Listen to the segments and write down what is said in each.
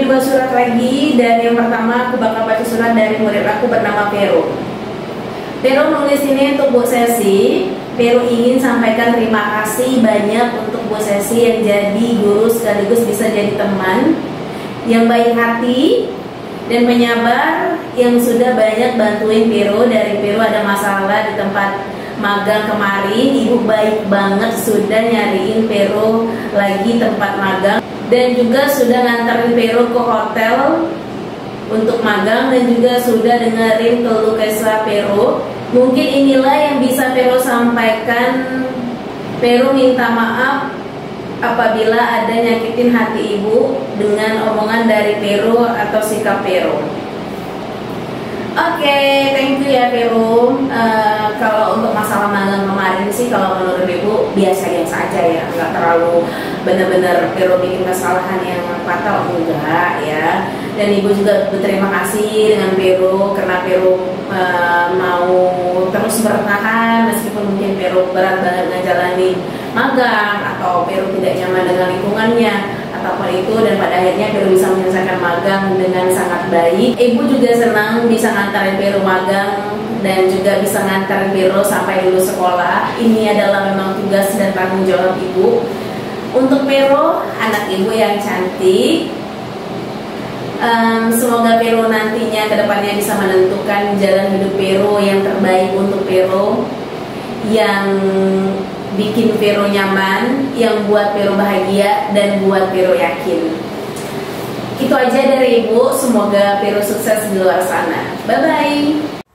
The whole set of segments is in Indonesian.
punya 2 surat lagi, dan yang pertama aku bakal baca surat dari murid aku bernama Vero. Vero nulis ini untuk Bu Sesi. Vero ingin sampaikan terima kasih banyak untuk Bu Sesi yang jadi guru sekaligus bisa jadi teman, yang baik hati dan penyabar, yang sudah banyak bantuin Vero. Dari Vero ada masalah di tempat magang kemarin, ibu baik banget sudah nyariin Vero lagi tempat magang, dan juga sudah nganterin Vero ke hotel untuk magang, dan juga sudah dengerin keluh kesah Vero. Mungkin inilah yang bisa Vero sampaikan. Vero minta maaf apabila ada nyakitin hati ibu dengan omongan dari Vero atau sikap Vero. Oke, thank you ya Vero. Kalau untuk masalah magang kemarin sih, kalau menurut ibu biasa-biasa aja ya, nggak terlalu benar-benar Vero bikin kesalahan yang fatal, enggak ya. Dan ibu juga berterima kasih dengan Vero karena Vero mau terus bertahan meskipun mungkin Vero berat banget ngejalanin magang atau Vero tidak nyaman dengan lingkungannya apapun itu, dan pada akhirnya Vero bisa menyelesaikan magang dengan sangat baik. Ibu juga senang bisa ngantarin Vero magang dan juga bisa ngantarin Vero sampai lulus sekolah. Ini adalah memang tugas dan tanggung jawab ibu. Untuk Vero, anak ibu yang cantik, semoga Vero nantinya kedepannya bisa menentukan jalan hidup Vero yang terbaik untuk Vero, yang bikin Vero nyaman, yang buat Vero bahagia dan buat Vero yakin. Itu aja dari ibu, semoga Vero sukses di luar sana. Bye bye.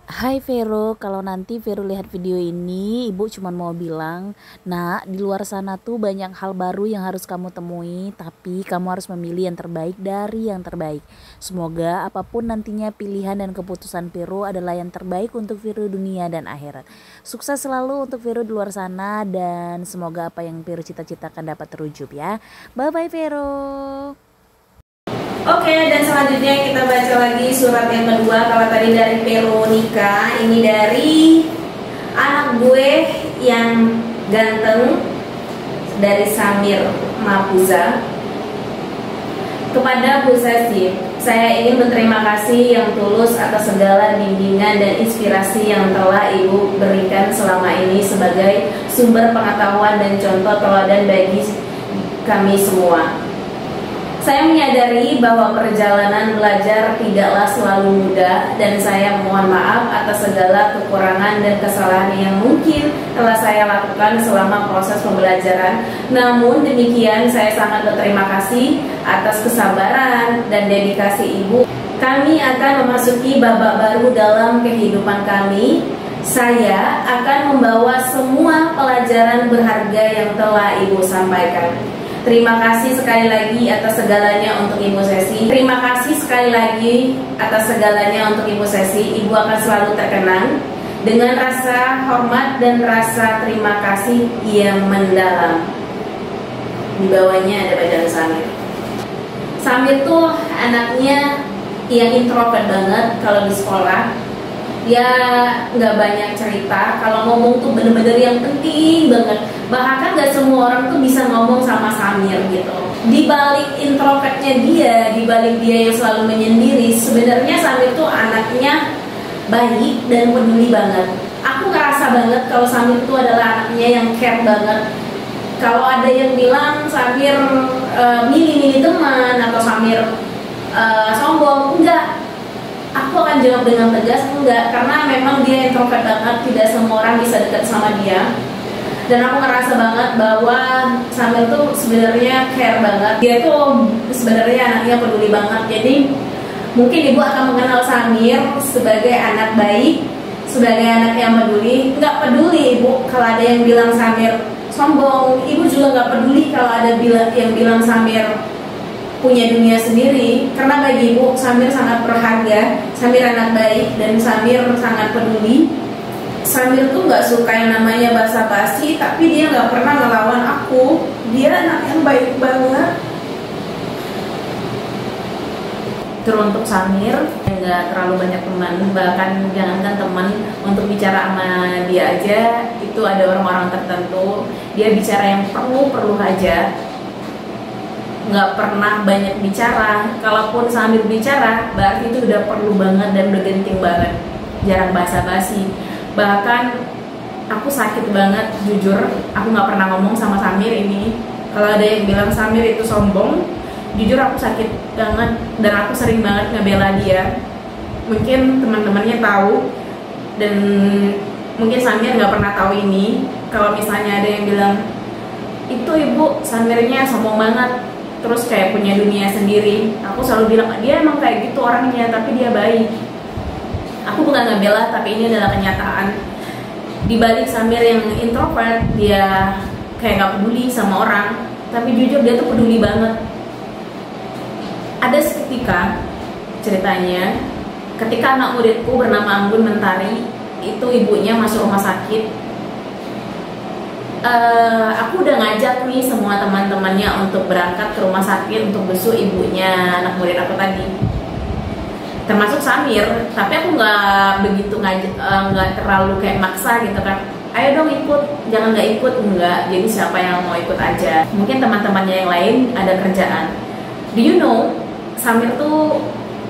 Hai Vero, kalau nanti Vero lihat video ini, ibu cuma mau bilang, nah di luar sana tuh banyak hal baru yang harus kamu temui, tapi kamu harus memilih yang terbaik dari yang terbaik. Semoga apapun nantinya pilihan dan keputusan Vero adalah yang terbaik untuk Vero dunia dan akhirat. Sukses selalu untuk Vero di luar sana, dan semoga apa yang Vero cita-citakan dapat terwujud ya. Bye bye Vero. Oke, dan selanjutnya kita baca lagi surat yang kedua. Kalau tadi dari Veronica, ini dari anak gue yang ganteng, dari Samir Mapuza. Kepada Bu Sesi, saya ingin berterima kasih yang tulus atas segala bimbingan dan inspirasi yang telah Ibu berikan selama ini sebagai sumber pengetahuan dan contoh teladan bagi kami semua. Saya menyadari bahwa perjalanan belajar tidaklah selalu mudah, dan saya mohon maaf atas segala kekurangan dan kesalahan yang mungkin telah saya lakukan selama proses pembelajaran. Namun demikian, saya sangat berterima kasih atas kesabaran dan dedikasi Ibu. Kami akan memasuki babak baru dalam kehidupan kami. Saya akan membawa semua pelajaran berharga yang telah Ibu sampaikan. Terima kasih sekali lagi atas segalanya untuk Ibu Sesi. Terima kasih sekali lagi atas segalanya untuk Ibu Sesi. Ibu akan selalu terkenang dengan rasa hormat dan rasa terima kasih yang mendalam. Di bawahnya ada bacaan Samir. Samir tuh anaknya yang introvert banget kalau di sekolah. Dia nggak banyak cerita, kalau ngomong tuh bener-bener yang penting banget. Bahkan nggak semua orang tuh bisa ngomong sama Samir gitu. Di balik introvertnya dia, di balik dia yang selalu menyendiri, sebenarnya Samir tuh anaknya baik dan peduli banget. Aku ngerasa banget kalau Samir tuh adalah anaknya yang care banget. Kalau ada yang bilang Samir milih-milih teman atau Samir sombong, enggak. Aku akan jawab dengan tegas, enggak, karena memang dia introvert banget, tidak semua orang bisa dekat sama dia. Dan aku ngerasa banget bahwa Samir tuh sebenarnya care banget. Dia tuh sebenarnya anaknya peduli banget. Jadi mungkin ibu akan mengenal Samir sebagai anak baik, sebagai anak yang peduli. Nggak peduli ibu kalau ada yang bilang Samir sombong. Ibu juga nggak peduli kalau ada yang bilang Samir punya dunia sendiri, karena bagi ibu Samir sangat berharga. Samir anak baik dan Samir sangat peduli. Samir tuh nggak suka yang namanya basa-basi, tapi dia nggak pernah ngelawan aku. Dia anak yang baik banget. Teruntuk Samir, nggak terlalu banyak teman, bahkan jangankan teman, untuk bicara sama dia aja itu ada orang-orang tertentu. Dia bicara yang perlu aja. nggak pernah banyak bicara. Kalaupun Samir bicara, berarti itu udah perlu banget dan udah genting banget, jarang basa-basi. Bahkan aku sakit banget, jujur, aku nggak pernah ngomong sama Samir ini. Kalau ada yang bilang Samir itu sombong, jujur aku sakit banget dan aku sering banget ngebela dia. Mungkin teman-temannya tahu dan mungkin Samir nggak pernah tahu ini. Kalau misalnya ada yang bilang itu ibu Samirnya sombong banget, terus kayak punya dunia sendiri, aku selalu bilang dia emang kayak gitu orangnya, tapi dia baik. Aku bukan ngebela, tapi ini adalah kenyataan. Di balik Samir yang introvert, dia kayak gak peduli sama orang, tapi jujur dia tuh peduli banget. Ada seketika ceritanya, ketika anak muridku bernama Anggun Mentari, itu ibunya masuk rumah sakit. Aku udah ngajak nih semua teman-temannya untuk berangkat ke rumah sakit untuk besuk ibunya anak murid aku tadi, termasuk Samir. Tapi aku nggak begitu nggak terlalu kayak maksa gitu kan, ayo dong ikut, jangan nggak ikut, enggak. Jadi siapa yang mau ikut aja. Mungkin teman-temannya yang lain ada kerjaan. Do you know, Samir tuh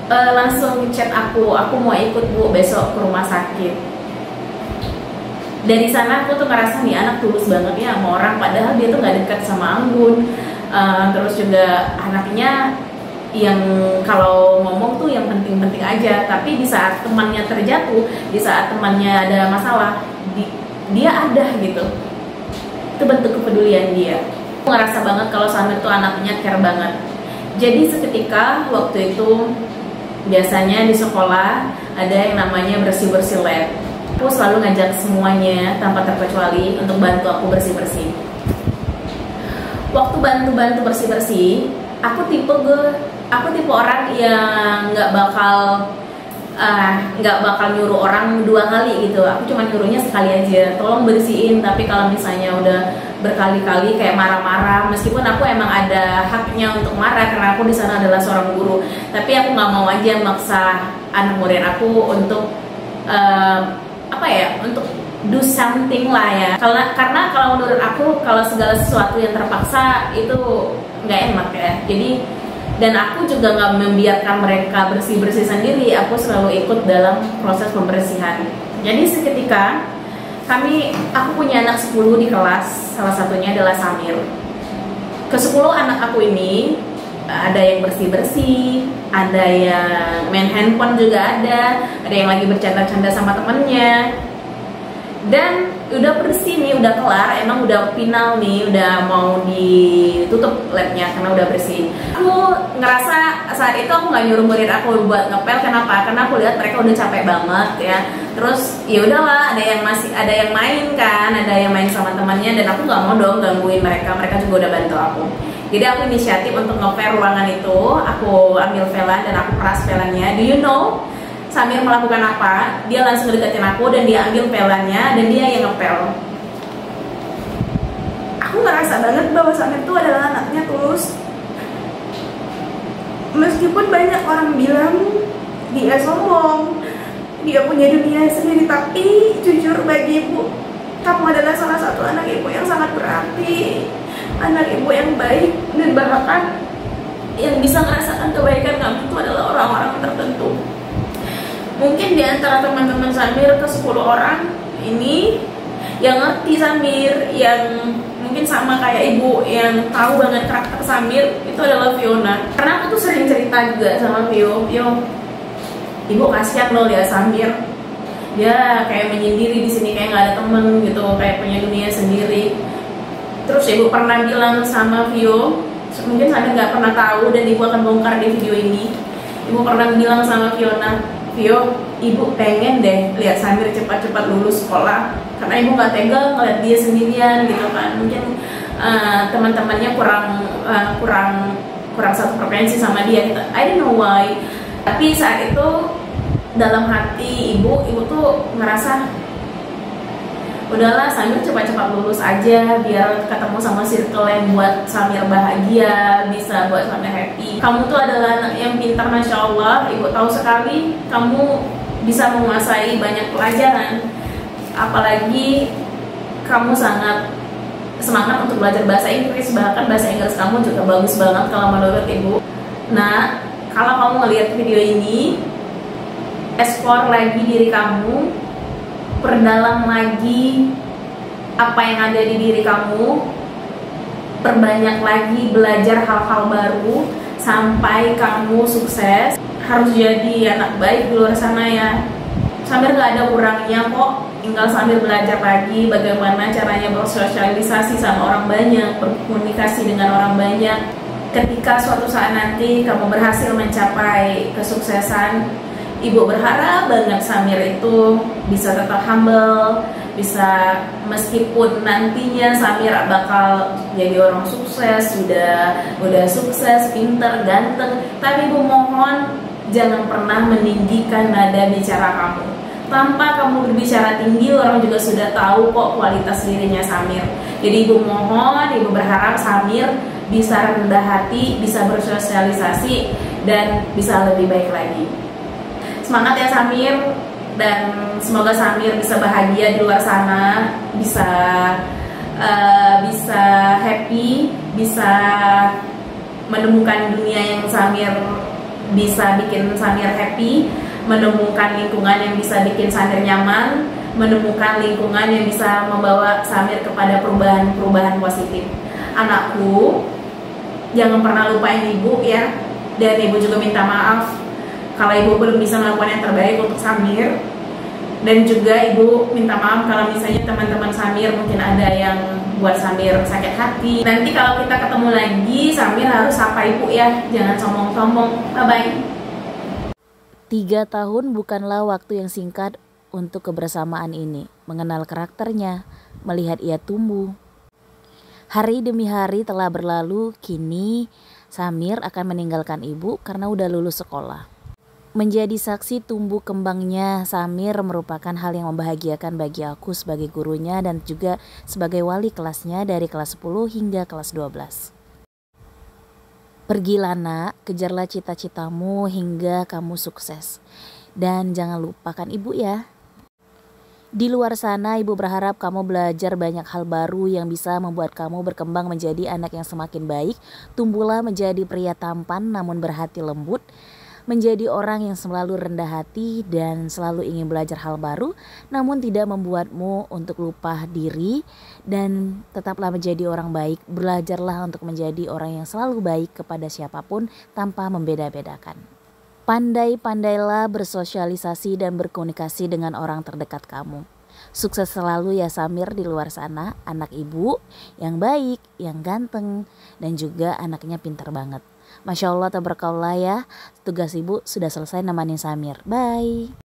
langsung chat aku mau ikut bu besok ke rumah sakit. Dari sana aku tuh ngerasa nih anak tulus banget ya sama orang, padahal dia tuh nggak dekat sama Anggun. Terus juga anaknya yang kalau ngomong tuh yang penting-penting aja, tapi di saat temannya terjatuh, di saat temannya ada masalah, dia ada gitu. Itu bentuk kepedulian dia. Aku ngerasa banget kalau Samir tuh anaknya care banget. Jadi seketika waktu itu, biasanya di sekolah ada yang namanya bersih-bersih lab. Aku selalu ngajak semuanya tanpa terkecuali untuk bantu aku bersih-bersih. Waktu bantu-bantu bersih-bersih, aku tipe orang yang nggak bakal nyuruh orang 2 kali gitu. Aku cuma nyuruhnya sekali aja, tolong bersihin. Tapi kalau misalnya udah berkali-kali kayak marah-marah, meskipun aku emang ada haknya untuk marah karena aku di sana adalah seorang guru, tapi aku nggak mau aja maksa anak murid aku untuk untuk do something lah ya. Karena kalau menurut aku, kalau segala sesuatu yang terpaksa itu nggak enak ya. Jadi, dan aku juga nggak membiarkan mereka bersih-bersih sendiri. Aku selalu ikut dalam proses pembersihan. Jadi seketika aku punya anak 10 di kelas, salah satunya adalah Samir. Ke-10 anak aku ini ada yang bersih-bersih, ada yang main handphone juga ada yang lagi bercanda-canda sama temennya. Dan udah bersih nih, udah kelar, emang udah final nih, udah mau ditutup labnya karena udah bersih. Aku ngerasa saat itu aku nggak nyuruh murid aku buat ngepel. Kenapa? Karena aku lihat mereka udah capek banget ya. Terus ya udahlah, ada yang main kan, ada yang main sama temannya, dan aku nggak mau dong gangguin mereka. Mereka juga udah bantu aku. Jadi aku inisiatif untuk ngepel ruangan itu. Aku ambil velan dan aku peras velannya. Do you know Samir melakukan apa? Dia langsung deketin aku dan dia ambil velannya dan dia yang ngepel. Aku ngerasa banget bahwa Samir itu adalah anaknya tulus. Meskipun banyak orang bilang dia sombong, dia punya dunia sendiri, tapi jujur bagi ibu, kamu adalah salah satu anak ibu yang sangat berarti, anak ibu yang baik, dan bahkan yang bisa merasakan kebaikan kamu itu adalah orang-orang tertentu. Mungkin di antara teman-teman Samir ke-10 orang ini yang ngerti Samir, yang mungkin sama kayak ibu, yang tahu banget karakter Samir, itu adalah Fiona. Karena aku tuh sering cerita juga sama Vio, ibu kasihan loh lihat Samir, dia kayak menyendiri di sini, kayak nggak ada temen gitu, kayak punya dunia sendiri. Terus ibu pernah bilang sama Vio, mungkin Samir nggak pernah tahu dan ibu akan bongkar di video ini. Ibu pernah bilang sama Fiona, Vio, ibu pengen deh lihat Samir cepat-cepat lulus sekolah, karena ibu nggak tega ngeliat dia sendirian gitu kan. Mungkin teman-temannya kurang satu frekuensi sama dia gitu. I don't know why. Tapi saat itu dalam hati ibu tuh ngerasa, udahlah Samir cepat-cepat lulus aja biar ketemu sama circle yang buat Samir bahagia, bisa buat Samir happy. Kamu tuh adalah anak yang pintar, Masya Allah. Ibu tahu sekali kamu bisa menguasai banyak pelajaran, apalagi kamu sangat semangat untuk belajar bahasa Inggris, bahkan bahasa Inggris kamu juga bagus banget kalau menurut ibu. Nah, kalau kamu ngelihat video ini, explore lagi diri kamu, perdalam lagi apa yang ada di diri kamu, perbanyak lagi belajar hal-hal baru sampai kamu sukses. Harus jadi anak baik di luar sana ya. Sambil gak ada kurangnya kok, tinggal sambil belajar lagi bagaimana caranya bersosialisasi sama orang banyak, berkomunikasi dengan orang banyak. Ketika suatu saat nanti kamu berhasil mencapai kesuksesan, ibu berharap banget Samir itu bisa tetap humble, bisa meskipun nantinya Samir bakal jadi orang sukses, udah sukses, pinter, ganteng, tapi ibu mohon jangan pernah meninggikan nada bicara kamu. Tanpa kamu berbicara tinggi, orang juga sudah tahu kok kualitas dirinya Samir. Jadi ibu mohon, ibu berharap Samir bisa rendah hati, bisa bersosialisasi, dan bisa lebih baik lagi. Semangat ya Samir, dan semoga Samir bisa bahagia di luar sana, bisa happy, bisa menemukan dunia yang Samir bisa bikin Samir happy, menemukan lingkungan yang bisa bikin Samir nyaman, menemukan lingkungan yang bisa membawa Samir kepada perubahan-perubahan positif. Anakku, jangan pernah lupain ibu ya, dan ibu juga minta maaf kalau ibu belum bisa melakukan yang terbaik untuk Samir, dan juga ibu minta maaf kalau misalnya teman-teman Samir mungkin ada yang buat Samir sakit hati. Nanti kalau kita ketemu lagi, Samir harus sapa ibu ya, jangan sombong-sombong. Bye-bye. 3 tahun bukanlah waktu yang singkat untuk kebersamaan ini, mengenal karakternya, melihat ia tumbuh. Hari demi hari telah berlalu, kini Samir akan meninggalkan ibu karena udah lulus sekolah. Menjadi saksi tumbuh kembangnya Samir merupakan hal yang membahagiakan bagi aku sebagai gurunya dan juga sebagai wali kelasnya dari kelas 10 hingga kelas 12. Pergilah nak, kejarlah cita-citamu hingga kamu sukses. Dan jangan lupakan ibu ya. Di luar sana ibu berharap kamu belajar banyak hal baru yang bisa membuat kamu berkembang menjadi anak yang semakin baik. Tumbuhlah menjadi pria tampan namun berhati lembut. Menjadi orang yang selalu rendah hati dan selalu ingin belajar hal baru, namun tidak membuatmu untuk lupa diri, dan tetaplah menjadi orang baik. Belajarlah untuk menjadi orang yang selalu baik kepada siapapun tanpa membeda-bedakan. Pandai-pandailah bersosialisasi dan berkomunikasi dengan orang terdekat kamu. Sukses selalu ya Samir di luar sana, anak ibu yang baik, yang ganteng, dan juga anaknya pintar banget. Masya Allah, tabarakallah ya, tugas ibu sudah selesai nemanin Samir. Bye.